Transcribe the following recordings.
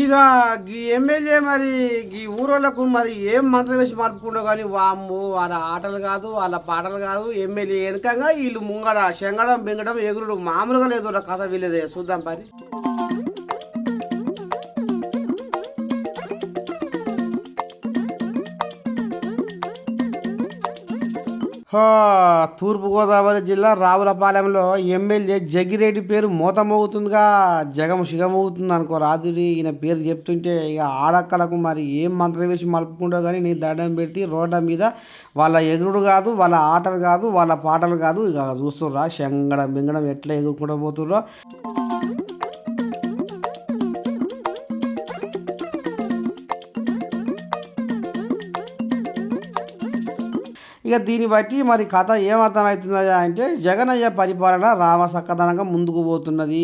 ఇక ఈ ఎమ్మెల్యే మరి ఈ ఊరోళ్ళకు మరి ఏం మంత్రం వేసి మలుపుకుండో కానీ వామ్ము వాళ్ళ ఆటలు కాదు వాళ్ళ పాటలు కాదు ఎమ్మెల్యే వెనకంగా వీళ్ళు ముంగడ శంగడం బెంగడం ఎగురుడు మామూలుగా లేదు కథ వీళ్ళదే చూద్దాం పరి. తూర్పుగోదావరి జిల్లా రావులపాలెంలో ఎమ్మెల్యే జగ్గిరెడ్డి పేరు మోతమోగుతుందిగా, జగం శిగమవుతుంది అనుకో రాదురి. ఈయన పేరు చెప్తుంటే ఇక ఆడక్కలకు మరి ఏం మంత్రం వేసి మలుపుకుంటో కానీ నీ దండం పెట్టి రోడ్ల మీద వాళ్ళ ఎగురుడు కాదు, వాళ్ళ ఆటలు కాదు, వాళ్ళ పాటలు కాదు. ఇక చూస్తుర్రా శంగడం బింగడం ఎట్లా ఎగురుకుంటూ పోతుర్రో. ఇక దీన్ని బట్టి మరి కథ ఏమర్థమవుతుందా అంటే జగనయ్య పరిపాలన రామ సక్కదనంగా ముందుకు పోతున్నది,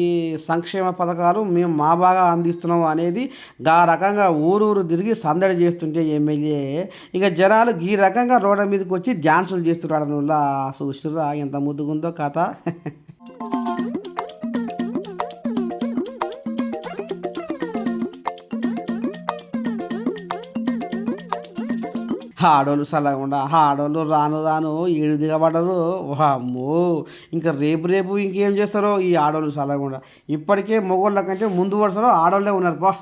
సంక్షేమ పథకాలు మేము మా బాగా అందిస్తున్నాం అనేది గా రకంగా ఊరూరు తిరిగి సందడి చేస్తుంటే ఎమ్మెల్యే ఇక జనాలు ఈ రకంగా రోడ్ల మీదకి వచ్చి డ్యాన్సులు చేస్తున్నాడు. నువ్వులా చూస్తురా ఎంత ముద్దుగుందో కథ. ఆడోళ్ళు చల్లకుండా ఆడోళ్ళు రాను రాను ఏడు దిగబడ్డరు. అమ్మో ఇంకా రేపు రేపు ఇంకేం చేస్తారో ఈ ఆడోళ్ళు చల్లకుండా. ఇప్పటికే మొగోళ్ళ కంటే ముందు వరుసలో ఆడోళ్ళే ఉన్నారు పా.